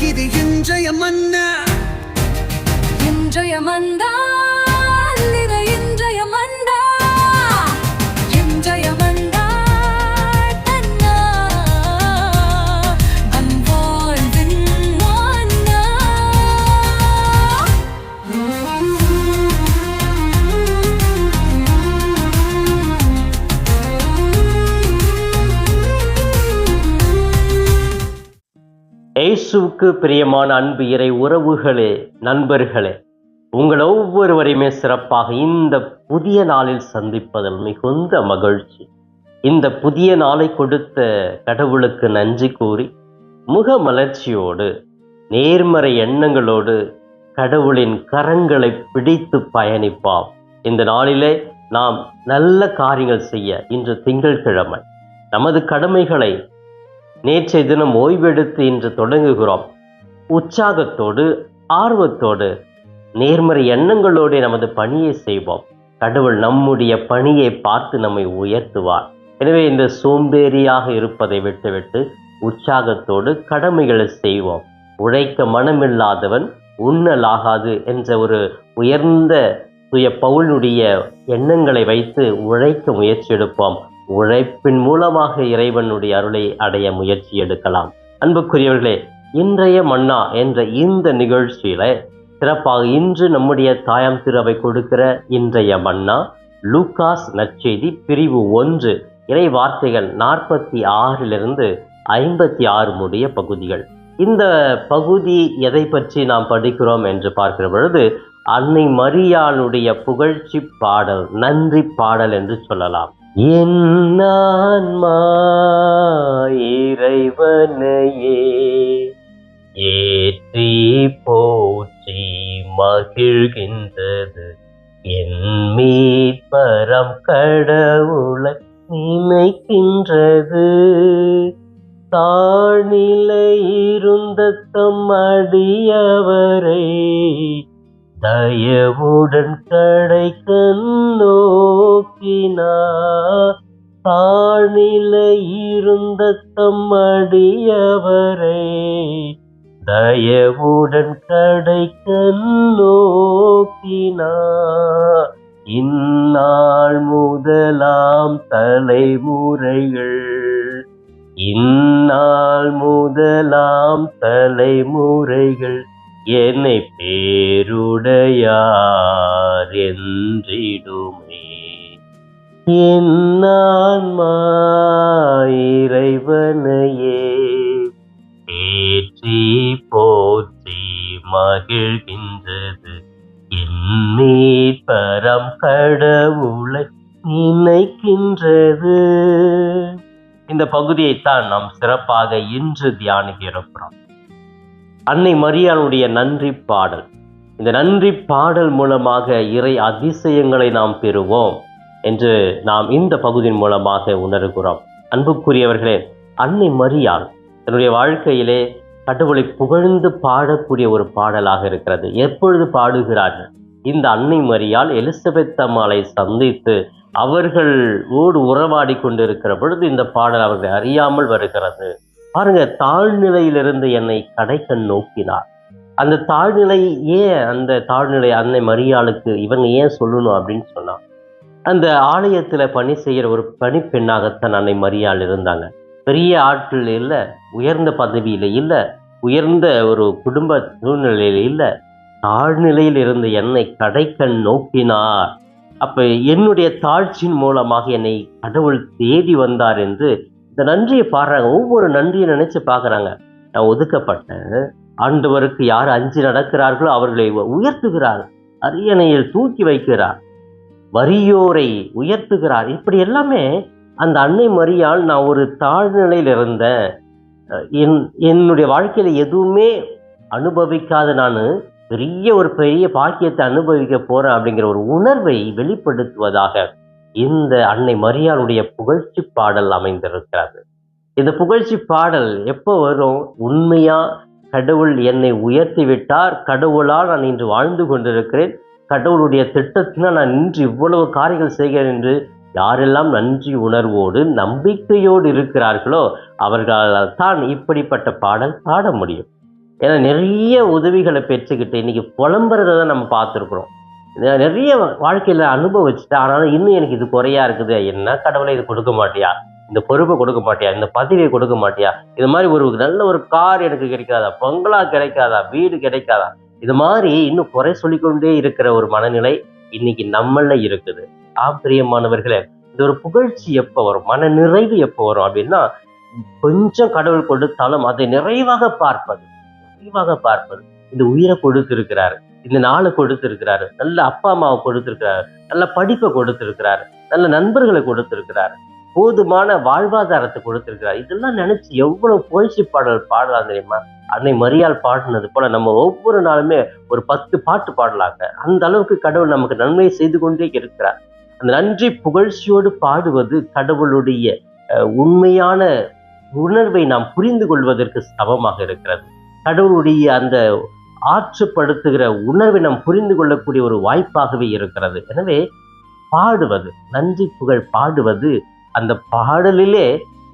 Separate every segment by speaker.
Speaker 1: இது இன்றைய மன்னா,
Speaker 2: இன்றைய மன்னா, இது இன்றைய மன்னா, இன்றைய மன்னா, தன்னா அன்பாழ்வின் மன்னா.
Speaker 3: இயேசுவுக்கு பிரியமான அன்பு இறை உறவுகளே, நண்பர்களே, உங்கள் ஒவ்வொருவரையுமே சிறப்பாக இந்த புதிய நாளில் சந்திப்பதில் மிகுந்த மகிழ்ச்சி. இந்த புதிய நாளை கொடுத்த கடவுளுக்கு நன்றி கூறி முகமலர்ச்சியோடு நேர்மறை எண்ணங்களோடு கடவுளின் கரங்களை பிடித்து பயணிப்பாம். இந்த நாளிலே நாம் நல்ல காரியங்கள் செய்ய இன்று திங்கட்கிழமை நமது கடமைகளை நேற்றைய தினம் ஓய்வெடுத்து இன்று தொடங்குகிறோம். உற்சாகத்தோடு ஆர்வத்தோடு நேர்மறை எண்ணங்களோடு நமது பணியை செய்வோம். கடவுள் நம்முடைய பணியை பார்த்து நம்மை உயர்த்துவார். எனவே இந்த சோம்பேறியாக இருப்பதை விட்டுவிட்டு உற்சாகத்தோடு கடமைகளை செய்வோம். உழைக்க மனமில்லாதவன் உண்ணலாகாது என்ற ஒரு உயர்ந்த சுய பவுலுடைய எண்ணங்களை வைத்து உழைக்க முயற்சி எடுப்போம். உழைப்பின் மூலமாக இறைவனுடைய அருளை அடைய முயற்சி எடுக்கலாம். அன்புக்குரியவர்களே, இன்றைய மன்னா என்ற இந்த நிகழ்ச்சியில சிறப்பாக இன்று நம்முடைய தாயாம் திருவை கொடுக்கிற இன்றைய மன்னா லூகாஸ் நற்செய்தி பிரிவு 1 இறை வார்த்தைகள் 46 56 முடிய பகுதிகள். இந்த பகுதி எதை பற்றி நாம் படிக்கிறோம் என்று பார்க்கிற பொழுது அன்னை மரியாளுடைய புகழ்ச்சி பாடல், நன்றி பாடல் என்று சொல்லலாம். என் ஆன்மா இறைவனையே ஏற்றி போற்றி மகிழ்கின்றது, என் மீட்பரம் கடவுளை நினைக்கின்றது. தாழ்நிலை இருந்த தம் அடியவரை தயவுடன் கடைக்கண் நோக்கினார். தாழ்நிலை இருந்த தம் அடியவரை தயவுடன் கடைக்கண் நோக்கினார். இந்நாள் முதலாம் தலைமுறைகள், இந்நாள் முதலாம் தலைமுறைகள் என்னை பேருடையார் என்றிடுமே. என் ஆன்மா இறைவனையே ஏற்றி போற்றி மகிழ்கின்றது, என் மீட்பரம் கடவுளை நினைக்கின்றது. இந்த பகுதியைத்தான் நாம் சிறப்பாக இன்று தியானிக்க இருக்கிறோம். அன்னை மரியாளுடைய நன்றி பாடல். இந்த நன்றி பாடல் மூலமாக இறை அதிசயங்களை நாம் பெறுவோம் என்று நாம் இந்த பகுதியின் மூலமாக உணர்கிறோம். அன்புக்குரியவர்களே, அன்னை மரியாள் தன்னுடைய வாழ்க்கையிலே கடவுளை புகழ்ந்து பாடக்கூடிய ஒரு பாடலாக இருக்கிறது. எப்பொழுது பாடுகிறார்கள்? இந்த அன்னை மரியாள் எலிசபெத் அம்மாளை சந்தித்து அவர்களோடு உறவாடி கொண்டிருக்கிற பொழுது இந்த பாடல் அவர்களை அறியாமல் வருகிறது. பாருங்க, தாழ்நிலையிலிருந்து என்னை கடைக்கண் நோக்கினார். அந்த தாழ்நிலை ஏன், அந்த தாழ்நிலை அன்னை மரியாளுக்கு இவங்க ஏன் சொல்லணும் அப்படின்னு சொன்னா, அந்த ஆலயத்துல பணி செய்கிற ஒரு பணிப்பெண்ணாகத்தான் அன்னை மரியாள் இருந்தாங்க. பெரிய ஆட்கள் இல்லை, உயர்ந்த பதவியில இல்லை, உயர்ந்த ஒரு குடும்ப சூழ்நிலையில இல்லை, தாழ்நிலையில் இருந்து என்னை கடைக்கண் நோக்கினார். அப்ப என்னுடைய தாழ்ச்சியின் மூலமாக என்னை கடவுள் தேடி வந்தார் என்று இந்த நன்றியை பாடுறாங்க. ஒவ்வொரு நன்றியை நினைச்சு பார்க்குறாங்க. நான் ஒதுக்கப்பட்டேன், ஆண்டவருக்கு யார் அஞ்சி நடக்கிறார்களோ அவர்களை உயர்த்துகிறார், அரியணையில் தூக்கி வைக்கிறார், வறியோரை உயர்த்துகிறார். இப்படி எல்லாமே அந்த அன்னை மரியாள், நான் ஒரு தாழ்நிலையில் இருந்தேன், என்னுடைய வாழ்க்கையில எதுவுமே அனுபவிக்காத நான் பெரிய பாக்கியத்தை அனுபவிக்க போறேன் அப்படிங்கிற ஒரு உணர்வை வெளிப்படுத்துவதாக இந்த அன்னை மரியாளுடைய புகழ்ச்சி பாடல் அமைந்திருக்கிறது. இந்த புகழ்ச்சி பாடல் எப்போ வரும்? உண்மையா கடவுள் என்னை உயர்த்தி விட்டார், கடவுளால் நான் இன்று வாழ்ந்து கொண்டிருக்கிறேன், கடவுளுடைய திட்டத்தினால் நான் இன்று இவ்வளவு காரியங்கள் செய்கிறேன் என்று யாரெல்லாம் நன்றி உணர்வோடு நம்பிக்கையோடு இருக்கிறார்களோ அவர்களால் தான் இப்படிப்பட்ட பாடல் பாட முடியும். ஏன்னா நிறைய உதவிகளை பெற்றுக்கிட்டு இன்னைக்கு புலம்புறதை தான் நம்ம பார்த்துருக்குறோம். நிறைய வாழ்க்கையில் அனுபவிச்சுட்டு, ஆனாலும் இன்னும் எனக்கு இது குறையா இருக்குது, என்ன கடவுளை இது கொடுக்க மாட்டியா, இந்த பொறுப்பை கொடுக்க மாட்டியா, இந்த பதவியை கொடுக்க மாட்டியா, இது மாதிரி ஒரு நல்ல ஒரு கார் எனக்கு கிடைக்காதா, பங்களா கிடைக்காதா, வீடு கிடைக்காதா, இது மாதிரி இன்னும் குறை சொல்லிக்கொண்டே இருக்கிற ஒரு மனநிலை இன்னைக்கு நம்மள இருக்குது. பிரியமானவர்களே, இது ஒரு புகழ்ச்சி எப்போ வரும், மன நிறைவு எப்போ வரும் அப்படின்னா, கொஞ்சம் கடவுள் கொடுத்தாலும் அதை நிறைவாக பார்ப்பது. இந்த உயிரை கொடுத்திருக்கிறாரு, இந்த நாளை கொடுத்திருக்கிறாரு, நல்ல அப்பா அம்மாவை கொடுத்திருக்கிறாரு, நல்ல படிப்பை கொடுத்திருக்கிறாரு, நல்ல நண்பர்களை கொடுத்திருக்கிறாரு, போதுமான வாழ்வாதாரத்தை கொடுத்திருக்கிறார். இதெல்லாம் நினைச்சு எவ்வளவு புகழ்ச்சி பாடல் பாடலாம் தெரியுமா? அன்னை மரியாள் பாடினது போல நம்ம ஒவ்வொரு நாளுமே ஒரு 10 பாட்டு பாடலாங்க. அந்த அளவுக்கு கடவுள் நமக்கு நன்மை செய்து கொண்டே இருக்கிறார். அந்த நன்றி புகழ்ச்சியோடு பாடுவது கடவுளுடைய உண்மையான உணர்வை நாம் புரிந்து கொள்வதற்கு சமமாக இருக்கிறது. கடவுளுடைய அந்த ஆற்றுப்படுத்துகிற உணர்வை நாம் புரிந்து கொள்ளக்கூடிய ஒரு வாய்ப்பாகவே இருக்கிறது. எனவே பாடுவது, நன்றி புகழ் பாடுவது, அந்த பாடலிலே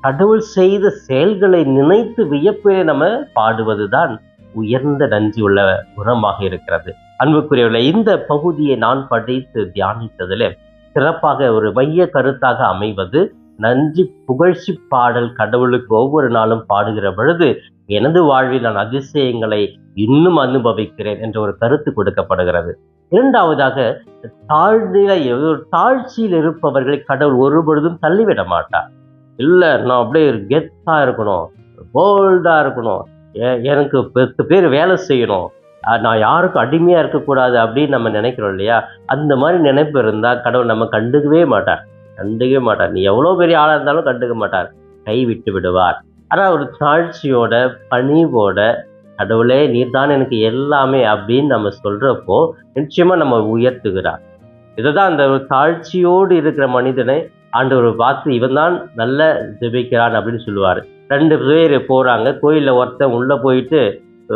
Speaker 3: கடவுள் செய்த செயல்களை நினைத்து வியப்பிலே நம்ம பாடுவதுதான் உயர்ந்த நன்றி உள்ள குணமாக இருக்கிறது. அன்புக்குரியவர்களே, இந்த பகுதியை நான் படித்து தியானித்ததிலே சிறப்பாக ஒரு மைய கருத்தாக அமைவது, நன்றி புகழ்ச்சி பாடல் கடவுளுக்கு ஒவ்வொரு நாளும் பாடுகிற பொழுது எனது வாழ்வில் நான் அதிசயங்களை இன்னும் அனுபவிக்கிறேன் என்ற ஒரு கருத்து கொடுக்கப்படுகிறது. இரண்டாவதாக, தாழ்ச்சியில் இருப்பவர்களை கடவுள் ஒருபொழுதும் தள்ளிவிட மாட்டார். இல்லை, நான் அப்படியே கெத்தா இருக்கணும், போல்டா இருக்கணும், எனக்கு 10 பேர் வேலை செய்யணும், நான் யாருக்கும் அடிமையா இருக்கக்கூடாது அப்படின்னு நம்ம நினைக்கிறோம் இல்லையா? அந்த மாதிரி நினைப்பு இருந்தால் கடவுள் நம்ம கண்டுக்கவே மாட்டார். நீ எவ்வளோ பெரிய ஆளாக இருந்தாலும் கண்டுக்க மாட்டார், கைவிட்டு விடுவார். ஆனால் ஒரு தாழ்ச்சியோட பணிவோட கடவுளே நீர்தான் எனக்கு எல்லாமே அப்படின்னு நம்ம சொல்றப்போ நிச்சயமா நம்ம உயர்த்துகிறார். இதுதான் அந்த தாழ்ச்சியோடு இருக்கிற மனிதனை ஆண்டவர் பார்த்து இவன் தான் நல்ல ஜெபிக்கிறான் அப்படின்னு சொல்லுவார். 2 பேர் போறாங்க, கோயிலில் ஒருத்தன் உள்ள போயிட்டு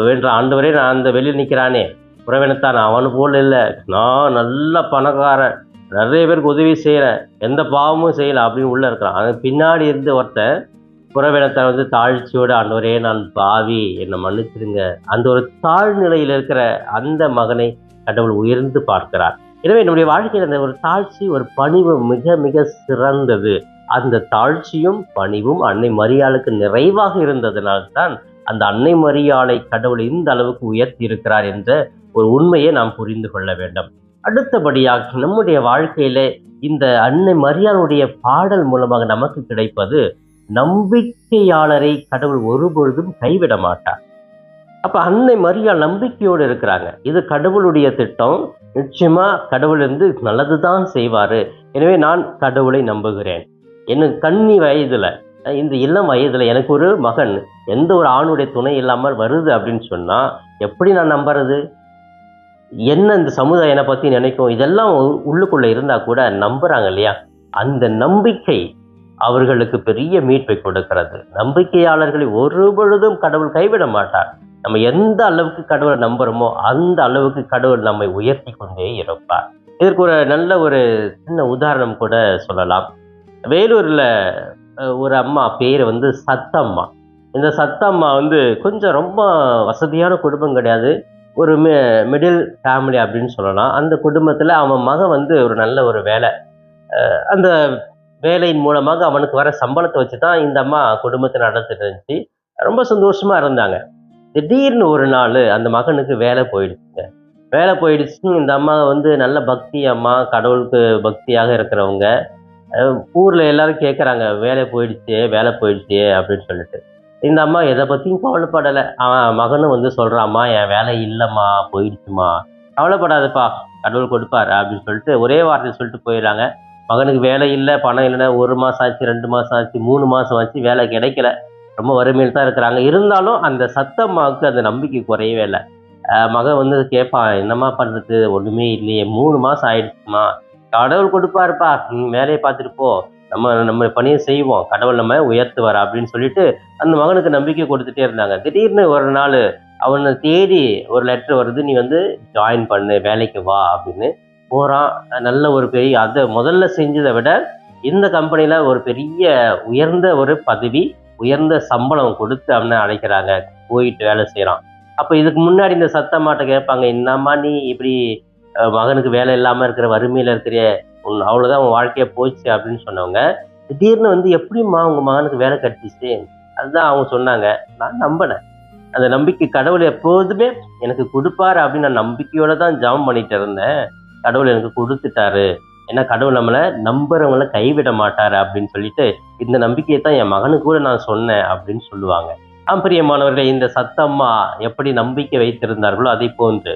Speaker 3: வேண்ட ஆண்டவரே, நான் அந்த வெளியில் நிற்கிறானே உறவினத்தான், அவனு போல இல்லை, நான் நல்ல பணக்காரன், நிறைய பேருக்கு உதவி செய்கிறேன், எந்த பாவமும் செய்யலை அப்படின்னு உள்ள இருக்கிறான். அது பின்னாடி இருந்து ஒருத்தன் புறவினத்தை தாழ்ச்சியோடு, ஆண்டவரே நான் பாவி, என்னை மன்னிச்சிருங்க, அந்த ஒரு தாழ்நிலையில் இருக்கிற அந்த மகனை கடவுள் உயர்ந்து பார்க்கிறார். எனவே என்னுடைய வாழ்க்கையில் அந்த ஒரு தாழ்ச்சி, ஒரு பணிவு மிக மிக சிறந்தது. அந்த தாழ்ச்சியும் பணிவும் அன்னை மரியாளுக்கு நிறைவாக இருந்ததனால்தான் அந்த அன்னை மரியாளை கடவுள் இந்த அளவுக்கு உயர்த்தி இருக்கிறார் என்ற ஒரு உண்மையை நாம் புரிந்து கொள்ள வேண்டும். அடுத்தபடியாக நம்முடைய வாழ்க்கையில இந்த அன்னை மரியாளுடைய பாடல் மூலமாக நமக்கு கிடைப்பது, நம்பிக்கையாளரை கடவுள் ஒருபொழுதும் கைவிட மாட்டார். அப்ப அன்னை மரியாள் நம்பிக்கையோடு இருக்கிறாங்க. இது கடவுளுடைய திட்டம், நிச்சயமா கடவுள் இருந்து நல்லதுதான் செய்வாரு. எனவே நான் கடவுளை நம்புகிறேன். எனக்கு கன்னி வயதுல, இந்த இளம் வயதுல எனக்கு ஒரு மகன் எந்த ஒரு ஆணுடைய துணை இல்லாமல் வருது அப்படின்னு சொன்னா எப்படி நான் நம்புறது? என்ன இந்த சமுதாயம் என்னை பத்தி நினைக்கும்? இதெல்லாம் உள்ளுக்குள்ள இருந்தா கூட நம்புறாங்க இல்லையா? அந்த நம்பிக்கை அவர்களுக்கு பெரிய மீட்பை கொடுக்கிறது. நம்பிக்கையாளர்களை ஒரு பொழுதும் கடவுள் கைவிட மாட்டார். நம்ம எந்த அளவுக்கு கடவுளை நம்புறோமோ அந்த அளவுக்கு கடவுள் நம்மை உயர்த்தி கொண்டே இருப்பார். இதற்கு ஒரு நல்ல ஒரு சின்ன உதாரணம் கூட சொல்லலாம். வேலூர்ல ஒரு அம்மா பேர் சத்தம்மா. இந்த சத்தம்மா கொஞ்சம் ரொம்ப வசதியான குடும்பம் கிடையாது, ஒரு மிடில் ஃபேமிலி அப்படின்னு சொல்லலாம். அந்த குடும்பத்தில் அவன் மகன் ஒரு நல்ல ஒரு வேலை, அந்த வேலையின் மூலமாக அவனுக்கு வர சம்பளத்தை வச்சு தான் இந்த அம்மா குடும்பத்தை நடத்திட்டு இருந்துச்சு. ரொம்ப சந்தோஷமா இருந்தாங்க. திடீர்னு ஒரு நாள் அந்த மகனுக்கு வேலை போயிடுச்சுங்க. இந்த அம்மா நல்ல பக்தி அம்மா, கடவுளுக்கு பக்தியாக இருக்கிறவங்க. ஊர்ல எல்லாரும் கேட்குறாங்க, வேலை போயிடுச்சு அப்படின்னு சொல்லிட்டு. இந்த அம்மா எதை பற்றியும் கவலைப்படலை. அவன் மகனும் சொல்கிறாம்மா, என் வேலை இல்லைம்மா, போயிடுச்சுமா, கவலைப்படாதப்பா, கடவுள் கொடுப்பார் அப்படின்னு சொல்லிட்டு ஒரே வார்த்தை சொல்லிட்டு போயிடுறாங்க. மகனுக்கு வேலை இல்லை, பணம் இல்லைன்னா 1 மாதம் ஆச்சு, 2 மாதம் ஆச்சு, 3 மாதம் ஆச்சு, வேலை கிடைக்கல. ரொம்ப வறுமையில் தான் இருக்கிறாங்க. இருந்தாலும் அந்த சத்தம்மாவுக்கு அந்த நம்பிக்கை குறையவே இல்லை. மகன் கேட்பான், என்னம்மா பண்ணுறது, ஒன்றுமே இல்லையே, 3 மாதம் ஆயிடுச்சுமா, கடவுள் கொடுப்பாருப்பா, நீ வேலையை பார்த்துட்டு போ, நம்ம பணியை செய்வோம், கடவுள் நம்ம உயர்த்துவார் அப்படின்னு சொல்லிட்டு அந்த மகனுக்கு நம்பிக்கை கொடுத்துட்டே இருந்தாங்க. திடீர்னு ஒரு நாள் அவனை தேடி ஒரு லெட்டர் வருது, நீ ஜாயின் பண்ணு, வேலைக்கு வா அப்படின்னு போகிறான். நல்ல ஒரு பெரிய, அதை முதல்ல செஞ்சதை விட இந்த கம்பெனியில் ஒரு பெரிய உயர்ந்த ஒரு பதவி, உயர்ந்த சம்பளம் கொடுத்து அவனை அழைக்கிறாங்க. போயிட்டு வேலை செய்கிறான். அப்போ இதுக்கு முன்னாடி இந்த சத்தம்மாட்ட கேட்பாங்க, என்னம்மா நீ இப்படி மகனுக்கு வேலை இல்லாமல் இருக்கிற, வறுமையில் இருக்கிற, அவ்வளோதான் உன் வாழ்க்கையை போச்சு அப்படின்னு சொன்னவங்க, திடீர்னு வந்து எப்படிம்மா உங்கள் மகனுக்கு வேலை கிடைச்சிச்சு? அதுதான் அவங்க சொன்னாங்க. நான் நம்பினேன். அந்த நம்பிக்கை, கடவுள் எப்போதுமே எனக்கு கொடுப்பாரு அப்படின்னு நான் நம்பிக்கையோட தான் ஜெபம் பண்ணிட்டு இருந்தேன். கடவுள் எனக்கு கொடுத்துட்டாரு. ஏன்னா கடவுள் நம்மளை நம்புறவங்களை கைவிட மாட்டாரு அப்படின்னு சொல்லிட்டு இந்த நம்பிக்கையை தான் என் மகனுக்கு கூட நான் சொன்னேன் அப்படின்னு சொல்லுவாங்க. பிரியமானவர்களே, இந்த சத்தம்மா எப்படி நம்பிக்கை வைத்திருந்தார்களோ அதை போன்று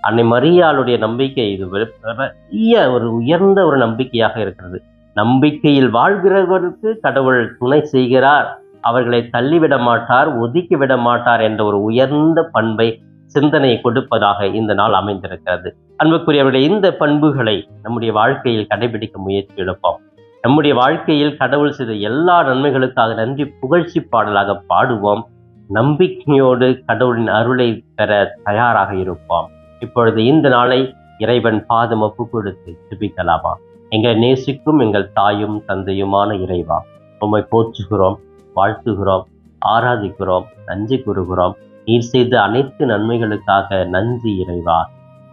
Speaker 3: அன்னை மரியாளுடைய நம்பிக்கை இது பெரிய ஒரு உயர்ந்த ஒரு நம்பிக்கையாக இருக்கிறது. நம்பிக்கையில் வாழ்கிறவருக்கு கடவுள் துணை செய்கிறார், அவர்களை தள்ளிவிட மாட்டார், ஒதுக்கி விட மாட்டார் என்ற ஒரு உயர்ந்த பண்பை, சிந்தனையை கொடுப்பதாக இந்த நாள் அமைந்திருக்கிறது. அன்புக்குரியவர்களே, இந்த பண்புகளை நம்முடைய வாழ்க்கையில் கடைபிடிக்க முயற்சி எடுப்போம். நம்முடைய வாழ்க்கையில் கடவுள் செய்த எல்லா நன்மைகளுக்காக நன்றி புகழ்ச்சி பாடலாக பாடுவோம். நம்பிக்கையோடு கடவுளின் அருளை பெற தயாராக இருப்போம். இப்பொழுது இந்த நாளை இறைவன் பாதம் ஒப்பு கொடுத்து ஜெபிக்கலாமா? எங்களை நேசிக்கும் எங்கள் தாயும் தந்தையுமான இறைவா, உம்மை போற்றுகிறோம், வாழ்த்துகிறோம், ஆராதிக்கிறோம், நன்றி கூறுகிறோம். நீர் செய்த அனைத்து நன்மைகளுக்காக நன்றி இறைவா,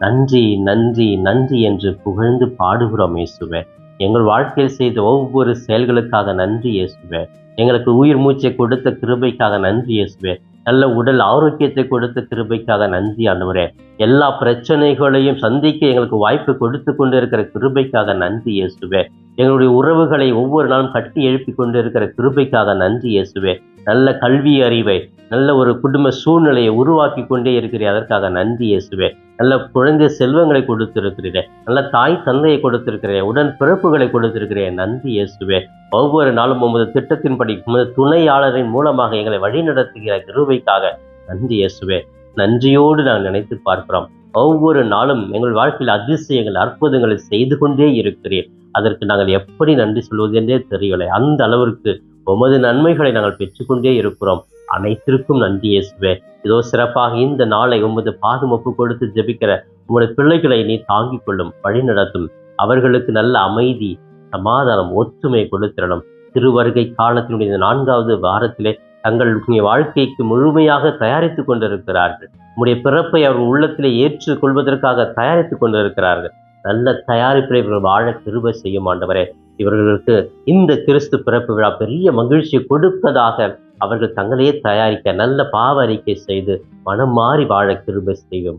Speaker 3: நன்றி நன்றி நன்றி என்று புகழ்ந்து பாடுகிறோம் இயேசுவே. எங்கள் வாழ்க்கையில் செய்த ஒவ்வொரு செயல்களுக்காக நன்றி இயேசுவே. எங்களுக்கு உயிர் மூச்சை கொடுத்த கிருபைக்காக நன்றி இயேசுவே. நல்ல உடல் ஆரோக்கியத்தை கொடுத்த கிருபைக்காக நன்றி ஆண்டவரே. எல்லா பிரச்சனைகளையும் சந்திக்க எங்களுக்கு வாய்ப்பு கொடுத்து கொண்டு இருக்கிற கிருபைக்காக நன்றி இயேசுவே. எங்களுடைய உறவுகளை ஒவ்வொரு நாளும் கட்டி எழுப்பி கொண்டு இருக்கிற கிருபைக்காக நன்றி இயேசுவே. நல்ல கல்வி அறிவை, நல்ல ஒரு குடும்ப சூழ்நிலையை உருவாக்கி கொண்டே இருக்கிறேன், அதற்காக நன்றி இயேசுவே. நல்ல குழந்தை செல்வங்களை கொடுத்திருக்கிறேன், நல்ல தாய் தந்தையை கொடுத்திருக்கிறேன், உடன் பிறப்புகளை கொடுத்திருக்கிறேன், நன்றி இயேசுவே. ஒவ்வொரு நாளும் உமது திட்டத்தின்படி உமது துணையாளரின் மூலமாக எங்களை வழிநடத்துகிற கிருபைக்காக நன்றி இயேசுவே. நன்றியோடு நாங்கள் நினைத்து பார்க்கிறோம். ஒவ்வொரு நாளும் எங்கள் வாழ்க்கையில் அதிசயங்கள், அற்புதங்களை செய்து கொண்டே இருக்கிறேன். அதற்கு நாங்கள் எப்படி நன்றி சொல்வது என்றே தெரியவில்லை. அந்த அளவிற்கு உமது நன்மைகளை நாங்கள் பெற்றுக்கொண்டே இருக்கிறோம். அனைத்திற்கும் நன்றி இயேசுவே. இதோ சிறப்பாக இந்த நாளை உமது பாதம் ஒப்பு கொடுத்து ஜெபிக்கிற உங்களுடைய பிள்ளைகளை நீ தாங்கிக் கொள்ளும், வழி நடத்தும். அவர்களுக்கு நல்ல அமைதி, சமாதானம், ஒற்றுமை கொடுத்திடணும். திருவருகை காலத்தினுடைய 4வது வாரத்திலே தங்களுடைய வாழ்க்கைக்கு முழுமையாக தயாரித்து கொண்டிருக்கிறார்கள். உங்களுடைய பிறப்பை அவர்கள் உள்ளத்திலே ஏற்றுக் கொள்வதற்காக தயாரித்து கொண்டிருக்கிறார்கள். நல்ல தயாரிப்பை இவர்கள் வாழ கிருபை செய்யும் ஆண்டவரே. இவர்களுக்கு இந்த கிறிஸ்து பிறப்பு விழா பெரிய மகிழ்ச்சியை கொடுப்பதாக அவர்கள் தங்களையே தயாரிக்க நல்ல பாவ அறிக்கை செய்து மனம் மாறி வாழ கிருபை செய்யும்.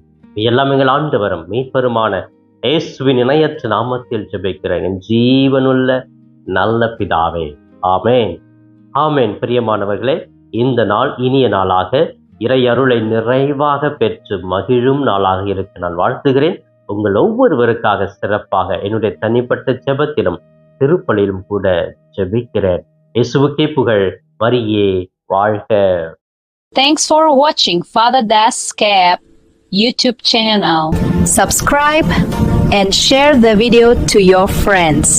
Speaker 3: எல்லாம் எங்கள் ஆண்டவரும் மீட்பருமான இயேசுவின் இணையற்ற நாமத்தில் ஜெபிக்கிறேன் என் ஜீவனுள்ள நல்ல பிதாவே, ஆமேன், ஆமேன். பிரியமானவர்களே, இந்த நாள் இனிய நாளாக, இறை அருளை நிறைவாக பெற்று மகிழும் நாளாக இருக்க நான் வாழ்த்துகிறேன். உங்கள் ஒவ்வொருவருக்காக சிறப்பாக என்னுடைய தனிப்பட்ட ஜெபத்திலும் திருப்பலியிலும் கூட ஜெபிக்கிறேன். இயேசுவுக்கே புகழ், மரியே வாழ்க.
Speaker 1: Thanks for watching Father Das Cap YouTube channel.
Speaker 4: Subscribe and share the video to your friends.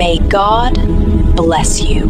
Speaker 4: May God bless you.